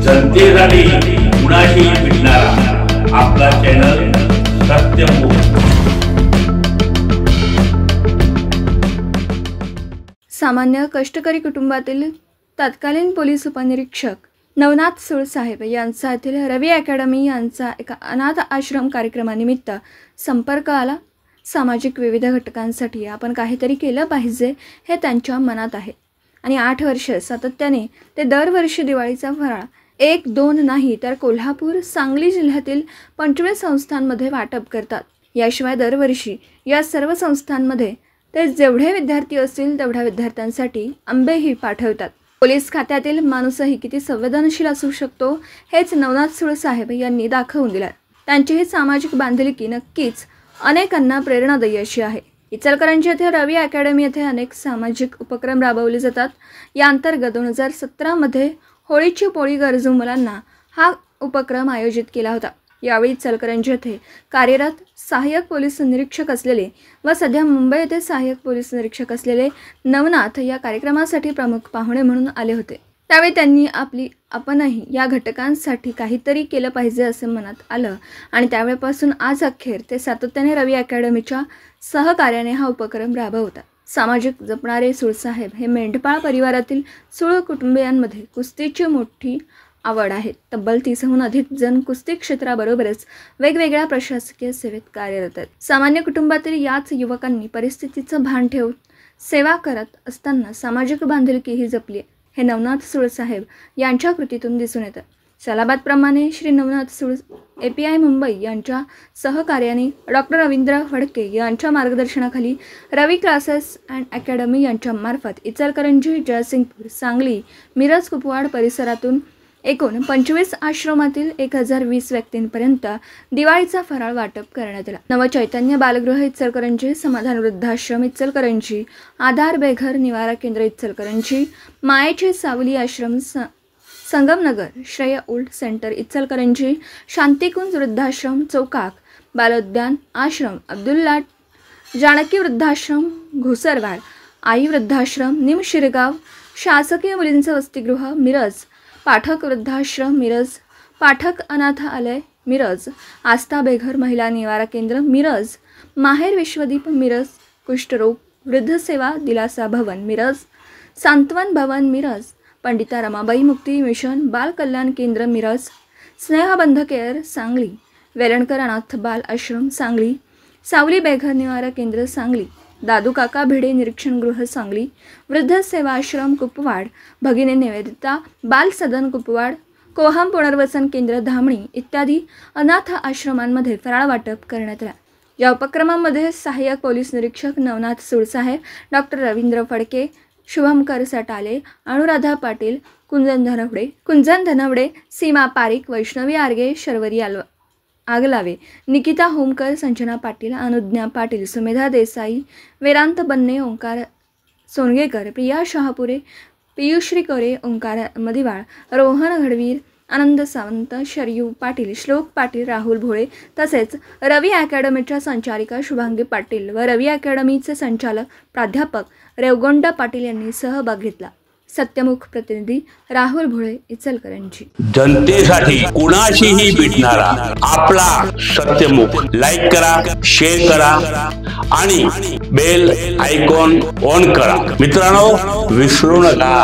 जनतेसाठी कुणाशी भेटणारा आपला चॅनल सत्यमुख। सामान्य कष्टकरी कुटुंबातील तत्कालीन पोलीस उपनिरीक्षक नवनाथ सुळसाहेब यांचा येथील रवी अकॅडमी यांचा एका अनाथ आश्रम कार्यक्रमानिमित्त संपर्क आला। सामाजिक विविध घटकांसाठी आपण काहीतरी केलं पाहिजे हे त्यांच्या मनात आहे आणि 8 वर्ष सातत्याने ते दरवर्षी दिवाळीचा फराळ 1-2 नाही तर कोल्हापूर सांगली जिल्ह्यातील 25 संस्थांमध्ये वाटप करतात। याशिवाय दरवर्षी या सर्व संस्थांमध्ये ते जेवढे विद्यार्थी असतील तेवढ्या विद्यार्थ्यांसाठी आंबेही पाठवतात। पोलीस खात्यातील माणूसही किती संवेदनशील असू शकतो हेच नवनाथ सुळसाहेब यांनी दाखवून दिलं। त्यांची ही सामाजिक बांधिलकी नक्कीच अनेकांना प्रेरणादायी अशी आहे। इचलकरंजी येथे रवी अकॅडमी येथे अनेक सामाजिक उपक्रम राबवले जातात। या अंतर्गत 2017 मध्ये होळीची पोळी गरजू मुलांना हा उपक्रम आयोजित केला होता। यावेळी इचलकरंजी येथे कार्यरत सहाय्यक पोलीस निरीक्षक असलेले व सध्या मुंबई येथे सहाय्यक पोलीस निरीक्षक असलेले नवनाथ या कार्यक्रमासाठी प्रमुख पाहुणे म्हणून आले होते। त्यावेळी त्यांनी आपणही या घटकांसाठी काहीतरी केलं पाहिजे असे मनात आलं आणि त्यावेळेपासून आज अखेर ते सातत्याने रवी अकॅडमीच्या सहकार्याने हा उपक्रम राबवतात। सामाजिक जपणारे सुळसाहेब हे मेंढपाळ परिवारातील सुळ कुटुंबियांमध्ये कुस्तीची मोठी आवड आहे। तब्बल 30हून अधिक जण कुस्ती क्षेत्राबरोबरच वेगवेगळ्या प्रशासकीय सेवेत कार्यरत आहेत। सामान्य कुटुंबातील याच युवकांनी परिस्थितीचं भान ठेवून सेवा करत असताना सामाजिक बांधिलकी ही जपली हे नवनाथ सुळसाहेब यांच्या कृतीतून दिसून येतं। सलाबादप्रमाणे श्री नवनाथ सुळ API मुंबई यांच्या सहकार्याने डॉक्टर रवींद्र फडके यांच्या मार्गदर्शनाखाली रवी क्लासेस अँड अकॅडमी यांच्या मार्फत इचलकरंजी, जयसिंगपूर, सांगली, मिरज, कुपवाड परिसरातून एकूण 25 आश्रमातील 1020 व्यक्तींपर्यंत दिवाळीचा फराळ वाटप करण्यात आला। नवचैतन्य बालगृह इचलकरंजी, समाधान वृद्धाश्रम इचलकरंजी, आधार बेघर निवारा केंद्र इचलकरंजी, मायेची सावली आश्रम संगमनगर, श्रेय ओल्ड सेंटर इचलकरंजी, शांतिकुंज वृद्धाश्रम चौकाक, बालोद्यान आश्रम अब्दुल्ला, जानकी वृद्धाश्रम घुसरवाड, आई वृद्धाश्रम निमशिरगाव, शासकीय मुलींचं वसतिगृह मिरज, पाठक वृद्धाश्रम मिरज, पाठक अनाथालय मिरज, आस्था बेघर महिला निवारा केंद्र मिरज, माहेर विश्वदीप मिरज, कुष्ठरोग वृद्ध सेवा दिलासा भवन मिरज, सांत्वन भवन मिरज, पंडिता रमाबाई मुक्ती मिशन बाल कल्याण केंद्र मिरज, स्नेहबंध केअर सांगली, वेलणकर अनाथ बाल आश्रम सांगली, सावली बेघर निवारा केंद्र सांगली, दादू काका भिडे निरीक्षणगृह सांगली, वृद्ध सेवा आश्रम कुपवाड, भगिनी निवेदिता बाल सदन कुपवाड, कोहम पुनर्वसन केंद्र धामणी इत्यादी अनाथ आश्रमांमध्ये फराळ वाटप करण्यात आला। या उपक्रमामध्ये सहाय्यक पोलीस निरीक्षक नवनाथ सुळसाहेब, डॉक्टर रवींद्र फडके, शुभमकर सटाले, अनुराधा पाटील, कुंजन धनवडे, सीमा पारिक, वैष्णवी आर्गे, शर्वरी आगलावे, निकिता होमकर, संजना पाटील, अनुज्ञा पाटील, सुमेधा देसाई, वेदांत बन्ने, ओंकार सोनगेकर, प्रिया शहापुरे, पियुश्री कोरे, ओंकार मदिवाळ, रोहन घडवीर, आनंद सावंत, शरयू पाटील, श्लोक पाटील, राहुल भोळे तसेच रवी अकॅडमीच्या संचालिका शुभांगी पाटील व रवी अकॅडमीचे संचालक प्राध्यापक रेवगोंडा पाटील यांनी सहभाग घेतला। सत्यमुख प्रतिनिधी राहुल भोळे इचलकरंजी। जनतेसाठी कुणाशीही भेटणारा आपला सत्यमुख। लाईक करा, शेअर करा आणि बेल आयकॉन ऑन करा। मित्रांनो, विसरू नका।